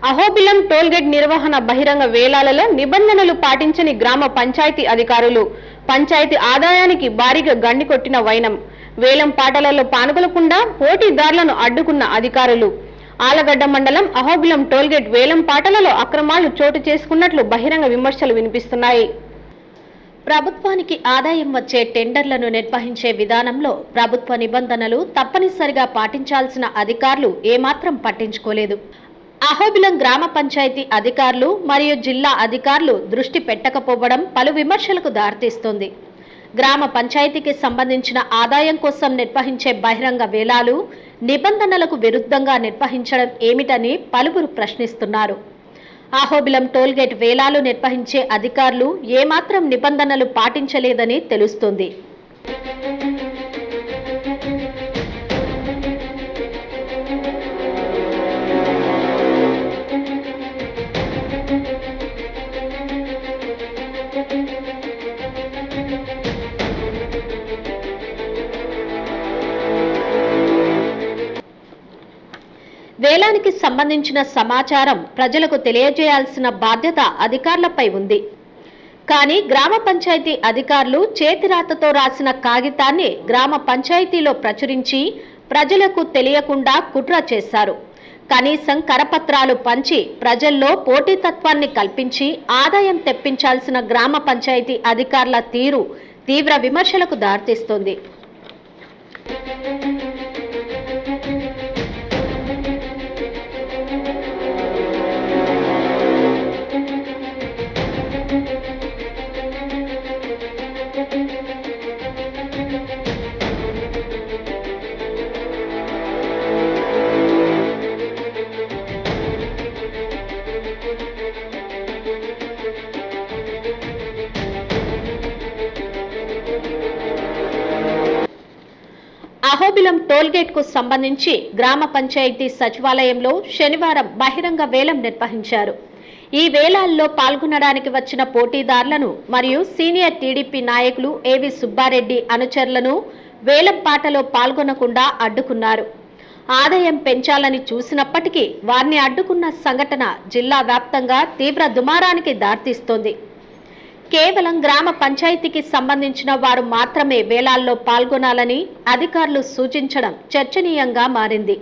Ahobilam tollgate నిర్వహణ బహిరంగ వేలాలలో నిబంధనలు పాటించని గ్రామ పంచాయతీ అధికారులు పంచాయతీ ఆదాయానికి భారీగా గండి కొట్టిన వైనం. వేలం పాటలలో పాల్గొనకుండా పోటీదారులను అడ్డుకున్న అధికారులు. ఆలగడ్డ మండలం అహోబిలం టోల్గేట్ వేలం పాటలలో అక్రమాలు చోటు చేసుకున్నట్లు బహిరంగ విమర్శలు వినిపిస్తున్నాయి. ప్రభుత్వానికి ఆదాయం వచ్చే టెండర్లను నిర్వహించే విధానంలో ప్రభుత్వ నిబంధనలు తప్పనిసరిగా పాటించాల్సిన అధికారులు ఏమాత్రం పట్టించుకోలేదు. అహోబిలం గ్రామ పంచాయతీ అధికారులు మరియు జిల్లా అధికారులు దృష్టి పెట్టకపోవడం పలు విమర్శలకు దారితీస్తుంది. గ్రామ పంచాయతీకి సంబంధించిన ఆదాయం కోసం నిర్వహించే బహిరంగ వేలాలు నిబంధనలకు విరుద్ధంగా నిర్వహించడం ఏమిటని పలువురు ప్రశ్నిస్తున్నారు. అహోబిలం టోల్గేట్ వేలాలు నిర్వహించే అధికారులు ఏమాత్రం నిబంధనలు పాటించలేదని తెలుస్తోంది. వేలానికి సంబంధించిన సమాచారం ప్రజలకు తెలియజేయాల్సిన బాధ్యత అధికారులపై ఉంది. కానీ గ్రామ పంచాయతీ అధికారులు చేతిరాతతో రాసిన కాగితాన్ని గ్రామ పంచాయతీలో ప్రచురించి ప్రజలకు తెలియకుండా కుట్ర చేశారు. కనీసం కరపత్రాలు పంచి ప్రజల్లో పోటీతత్వాన్ని కల్పించి ఆదాయం తెప్పించాల్సిన గ్రామ పంచాయతీ అధికారుల తీరు తీవ్ర విమర్శలకు దారితీస్తోంది. అహోబిలం టోల్గేట్ కు సంబంధించి గ్రామ పంచాయతీ సచివాలయంలో శనివారం బహిరంగ వేలం నిర్వహించారు. ఈ వేలాల్లో పాల్గొనడానికి వచ్చిన పోటీదారులను మరియు సీనియర్ టీడీపీ నాయకులు ఏవి సుబ్బారెడ్డి అనుచరులను వేలం పాటలో పాల్గొనకుండా అడ్డుకున్నారు. ఆదాయం పెంచాలని చూసినప్పటికీ వారిని అడ్డుకున్న సంఘటన జిల్లా వ్యాప్తంగా తీవ్ర దుమారానికి దారితీస్తోంది. కేవలం గ్రామ పంచాయతీకి సంబంధించిన వారు మాత్రమే వేలాల్లో పాల్గొనాలని అధికారులు సూచించడం చర్చనీయంగా మారింది.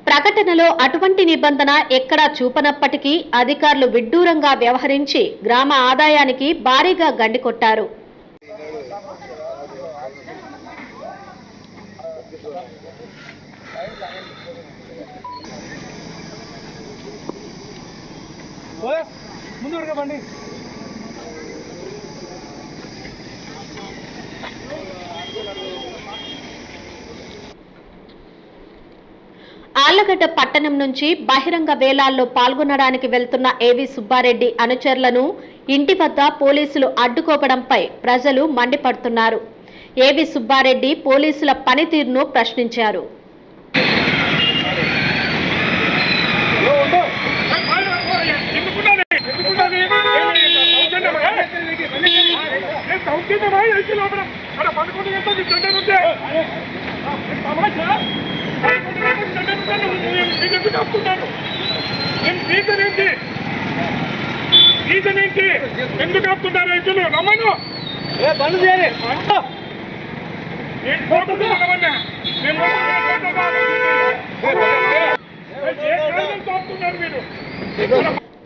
ప్రకటనలో అటువంటి నిబంధన ఎక్కడా చూపనప్పటికీ అధికారులు విడ్డూరంగా వ్యవహరించి గ్రామ ఆదాయానికి భారీగా గండికొట్టారు. ఆళ్లగడ్డ పట్టణం నుంచి బహిరంగ వేలాల్లో పాల్గొనడానికి వెళ్తున్న ఏవి సుబ్బారెడ్డి అనుచరులను ఇంటి వద్ద పోలీసులు అడ్డుకోవడంపై ప్రజలు మండిపడుతున్నారు. ఏవి సుబ్బారెడ్డి పోలీసుల పనితీరును ప్రశ్నించారు. ఎందుకు ఆపుతుంటారు రైతులు? రమ్మను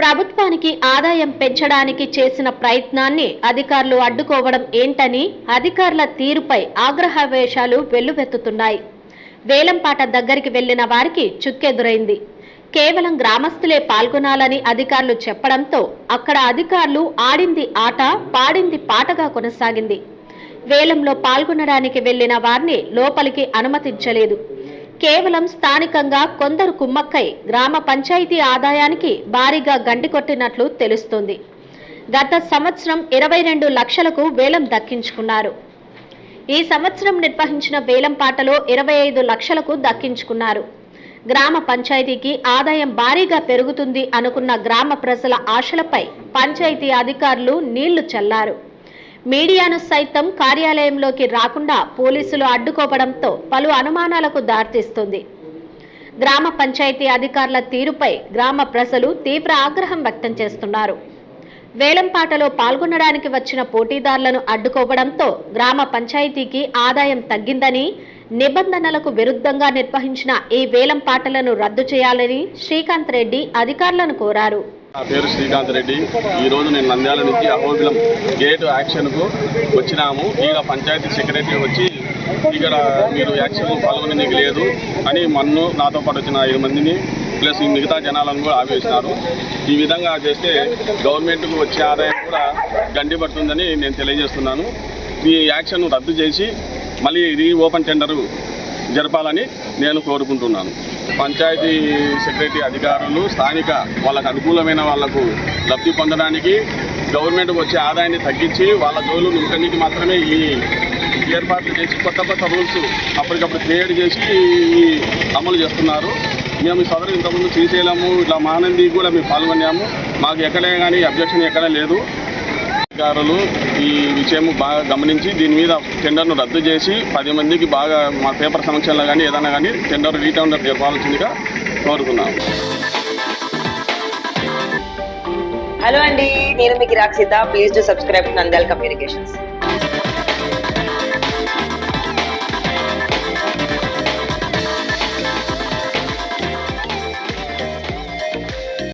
ప్రభుత్వానికి ఆదాయం పెంచడానికి చేసిన ప్రయత్నాన్ని అధికారులు అడ్డుకోవడం ఏంటని అధికారుల తీరుపై ఆగ్రహావేశాలు వెల్లువెత్తుతున్నాయి. వేలంపాట దగ్గరికి వెళ్లిన వారికి చుక్కెదురైంది. కేవలం గ్రామస్తులే పాల్గొనాలని అధికారులు చెప్పడంతో అక్కడ అధికారులు ఆడింది ఆట పాడింది పాటగా కొనసాగింది. వేలంలో పాల్గొనడానికి వెళ్లిన వారిని లోపలికి అనుమతించలేదు. కేవలం స్థానికంగా కొందరు కుమ్మక్కై గ్రామ పంచాయతీ ఆదాయానికి భారీగా గండికొట్టినట్లు తెలుస్తోంది. గత సంవత్సరం 22 లక్షలకు వేలం దక్కించుకున్నారు. ఈ సంవత్సరం నిర్వహించిన వేలం పాటలో 25 లక్షలకు దక్కించుకున్నారు. గ్రామ పంచాయతీకి ఆదాయం భారీగా పెరుగుతుంది అనుకున్న గ్రామ ప్రజల ఆశలపై పంచాయతీ అధికారులు నీళ్లు చల్లారు. మీడియాను సైతం కార్యాలయంలోకి రాకుండా పోలీసులు అడ్డుకోవడంతో పలు అనుమానాలకు దారితీస్తుంది. గ్రామ పంచాయతీ అధికారుల తీరుపై గ్రామ ప్రజలు తీవ్ర ఆగ్రహం వ్యక్తం చేస్తున్నారు. వేలంపాటలో పాల్గొనడానికి వచ్చిన పోటీదారులను అడ్డుకోవడంతో గ్రామ పంచాయతీకి ఆదాయం తగ్గిందని, నిబంధనలకు విరుద్ధంగా నిర్వహించిన ఈ వేలంపాటలను రద్దు చేయాలని శ్రీకాంత్ రెడ్డి అధికారులను కోరారు. నా పేరు శ్రీకాంత్ రెడ్డి. ఈరోజు నేను నంద్యాల నుంచి అహోబిలం గేట్ యాక్షన్కు వచ్చినాము. ఇక్కడ పంచాయతీ సెక్రటరీ వచ్చి ఇక్కడ మీరు యాక్షన్ పాల్గొనేందుకు లేదు అని మన్ను నాతో పాటు వచ్చిన 5 మందిని ప్లస్ ఈ మిగతా జనాలను కూడా ఆపేసినారు. ఈ విధంగా చేస్తే గవర్నమెంట్కు వచ్చే ఆదాయం కూడా గండిపడుతుందని నేను తెలియజేస్తున్నాను. ఈ యాక్షన్ రద్దు చేసి మళ్ళీ ఇది ఓపెన్ టెండరు జరపాలని నేను కోరుకుంటున్నాను. పంచాయతీ సెక్రటరీ అధికారులు స్థానిక వాళ్ళకు అనుకూలమైన వాళ్లకు లబ్ధి పొందడానికి గవర్నమెంట్కి వచ్చే ఆదాయాన్ని తగ్గించి వాళ్ళ జోలు నింపడానికి మాత్రమే ఈ ఏర్పాట్లు చేసి కొత్త రూల్స్ అప్పటికప్పుడు క్రియేట్ చేసి అమలు చేస్తున్నారు. మేము సదరు ఇంతకుముందు శ్రీశైలము ఇట్లా మహానంది కూడా మేము పాల్గొన్నాము. మాకు ఎక్కడే కానీ అబ్జెక్షన్ ఎక్కడా లేదు. అధికారులు ఈ విషయం బాగా గమనించి దీని మీద టెండర్ను రద్దు చేసి 10 మందికి బాగా మా పేపర్ సమక్షంలో కానీ ఏదైనా కానీ టెండర్ రీటెండర్ జరపాల్సిందిగా కోరుతున్నాము. హలో అండి, నేను మీకు Rakshitha. Please to subscribe Nandyal communications.